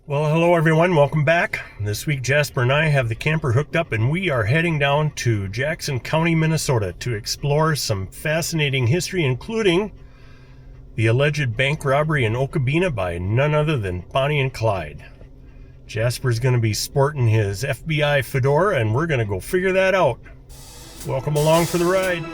Well, hello everyone, welcome back. This week Jasper and I have the camper hooked up and we are heading down to Jackson County, Minnesota to explore some fascinating history, including the alleged bank robbery in Okabena by none other than Bonnie and Clyde. Jasper's going to be sporting his FBI fedora and we're going to go figure that out. Welcome along for the ride.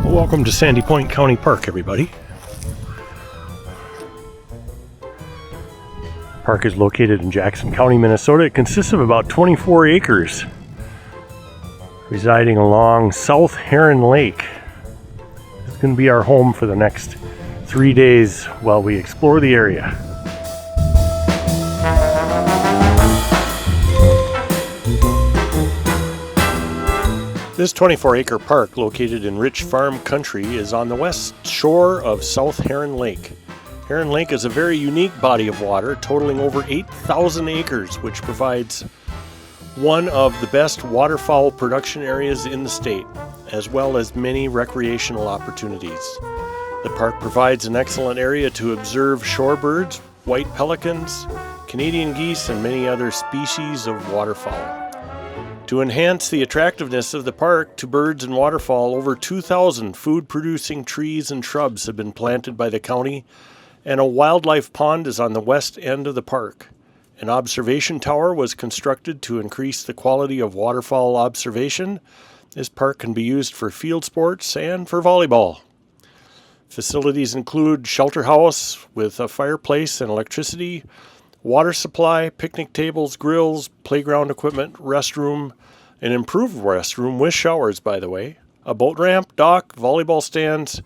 Welcome to Sandy Point County Park, everybody. The park is located in Jackson County, Minnesota. It consists of about 24 acres, residing along South Heron Lake. It's going to be our home for the next 3 days while we explore the area. This 24-acre park, located in rich farm country, is on the west shore of South Heron Lake. Heron Lake is a very unique body of water, totaling over 8,000 acres, which provides one of the best waterfowl production areas in the state, as well as many recreational opportunities. The park provides an excellent area to observe shorebirds, white pelicans, Canadian geese, and many other species of waterfowl. To enhance the attractiveness of the park to birds and waterfowl, over 2,000 food-producing trees and shrubs have been planted by the county, and a wildlife pond is on the west end of the park. An observation tower was constructed to increase the quality of waterfowl observation. This park can be used for field sports and for volleyball. Facilities include shelter house with a fireplace and electricity, water supply, picnic tables, grills, playground equipment, restroom, an improved restroom with showers, by the way, a boat ramp, dock, volleyball stands,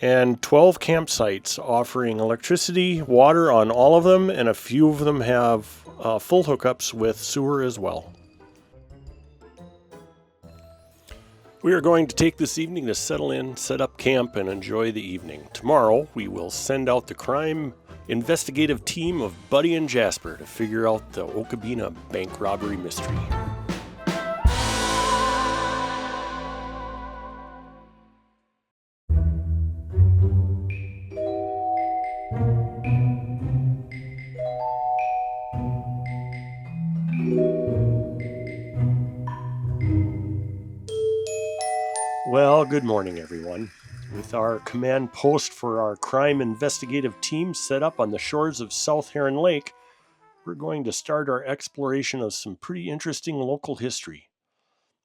and 12 campsites offering electricity, water on all of them, and a few of them have full hookups with sewer as well. We are going to take this evening to settle in, set up camp, and enjoy the evening. Tomorrow, we will send out the crime investigative team of Buddy and Jasper to figure out the Okabena Bank robbery mystery. Well, good morning, everyone. With our command post for our crime investigative team set up on the shores of South Heron Lake, we're going to start our exploration of some pretty interesting local history.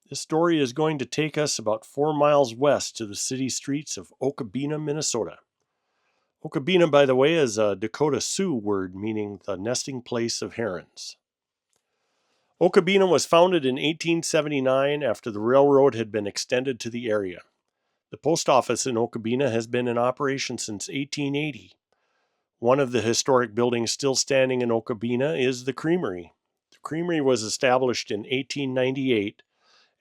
This story is going to take us about 4 miles west to the city streets of Okabena, Minnesota. Okabena, by the way, is a Dakota Sioux word meaning the nesting place of herons. Okabena was founded in 1879 after the railroad had been extended to the area. The post office in Okabena has been in operation since 1880. One of the historic buildings still standing in Okabena is the Creamery. The Creamery was established in 1898,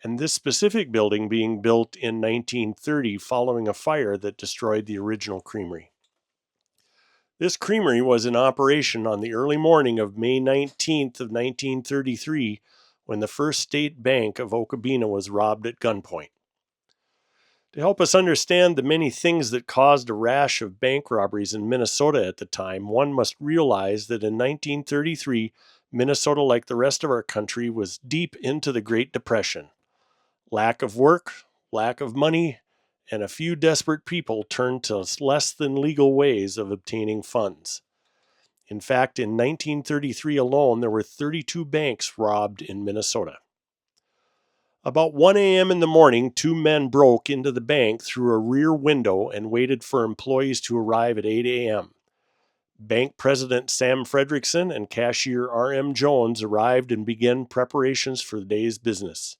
and this specific building being built in 1930 following a fire that destroyed the original Creamery. This Creamery was in operation on the early morning of May 19th of 1933 when the First State Bank of Okabena was robbed at gunpoint. To help us understand the many things that caused a rash of bank robberies in Minnesota at the time, one must realize that in 1933, Minnesota, like the rest of our country, was deep into the Great Depression. Lack of work, lack of money, and a few desperate people turned to less than legal ways of obtaining funds. In fact, in 1933 alone, there were 32 banks robbed in Minnesota. About 1 a.m. in the morning, two men broke into the bank through a rear window and waited for employees to arrive at 8 a.m. Bank President Sam Fredrickson and cashier R.M. Jones arrived and began preparations for the day's business.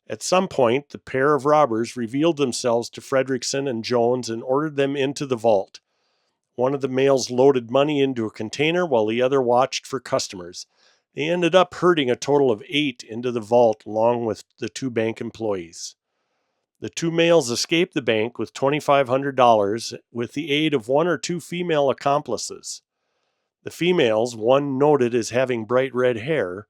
At some point, the pair of robbers revealed themselves to Fredrickson and Jones and ordered them into the vault. One of the males loaded money into a container while the other watched for customers. They ended up herding a total of 8 into the vault along with the two bank employees. The two males escaped the bank with $2,500 with the aid of 1 or 2 female accomplices. The females, one noted as having bright red hair,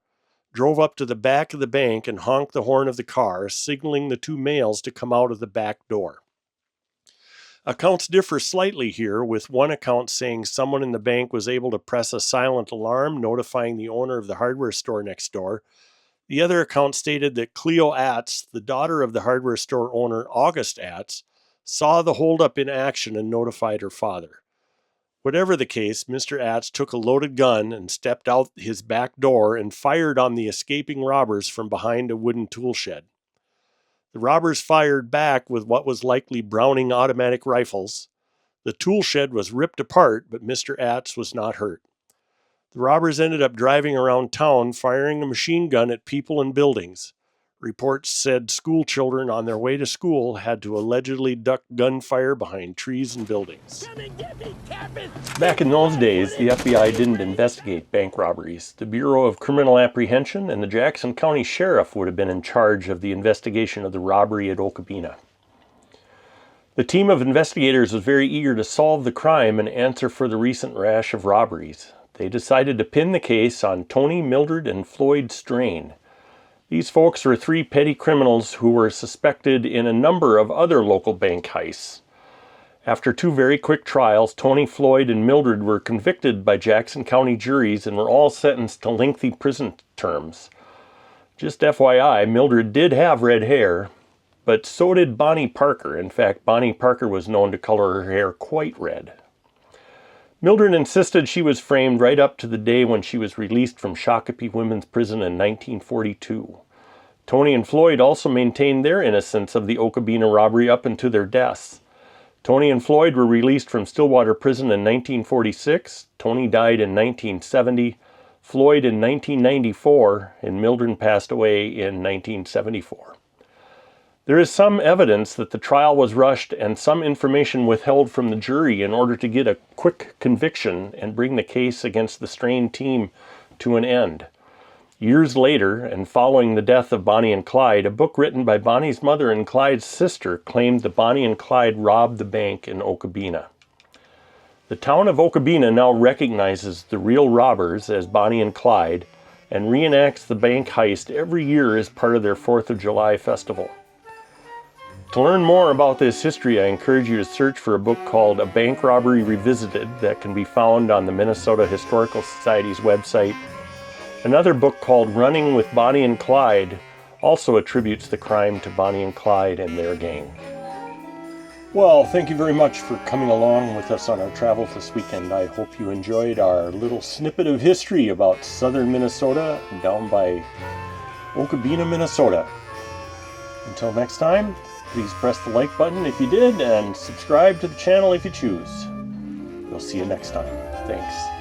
drove up to the back of the bank and honked the horn of the car, signaling the two males to come out of the back door. Accounts differ slightly here, with one account saying someone in the bank was able to press a silent alarm notifying the owner of the hardware store next door. The other account stated that Cleo Atz, the daughter of the hardware store owner August Atz, saw the holdup in action and notified her father. Whatever the case, Mr. Atz took a loaded gun and stepped out his back door and fired on the escaping robbers from behind a wooden tool shed. The robbers fired back with what was likely Browning automatic rifles. The tool shed was ripped apart, but Mr. Atz was not hurt. The robbers ended up driving around town, firing a machine gun at people and buildings. Reports said school children on their way to school had to allegedly duck gunfire behind trees and buildings. Back in those days, the FBI didn't investigate bank robberies. The Bureau of Criminal Apprehension and the Jackson County Sheriff would have been in charge of the investigation of the robbery at Okabena. The team of investigators was very eager to solve the crime and answer for the recent rash of robberies. They decided to pin the case on Tony, Mildred, and Floyd Strain. These folks were 3 petty criminals who were suspected in a number of other local bank heists. After 2 very quick trials, Tony, Floyd, and Mildred were convicted by Jackson County juries and were all sentenced to lengthy prison terms. Just FYI, Mildred did have red hair, but so did Bonnie Parker. In fact, Bonnie Parker was known to color her hair quite red. Mildred insisted she was framed right up to the day when she was released from Shakopee Women's Prison in 1942. Tony and Floyd also maintained their innocence of the Okabena robbery up until their deaths. Tony and Floyd were released from Stillwater Prison in 1946. Tony died in 1970, Floyd in 1994, and Mildred passed away in 1974. There is some evidence that the trial was rushed and some information withheld from the jury in order to get a quick conviction and bring the case against the Strain team to an end. Years later, and following the death of Bonnie and Clyde, a book written by Bonnie's mother and Clyde's sister claimed that Bonnie and Clyde robbed the bank in Okabena. The town of Okabena now recognizes the real robbers as Bonnie and Clyde and reenacts the bank heist every year as part of their 4th of July festival. To learn more about this history, I encourage you to search for a book called A Bank Robbery Revisited that can be found on the Minnesota Historical Society's website. Another book called Running with Bonnie and Clyde also attributes the crime to Bonnie and Clyde and their gang. Well, thank you very much for coming along with us on our travels this weekend. I hope you enjoyed our little snippet of history about southern Minnesota down by Okabena, Minnesota. Until next time, please press the like button if you did and subscribe to the channel if you choose. We'll see you next time. Thanks.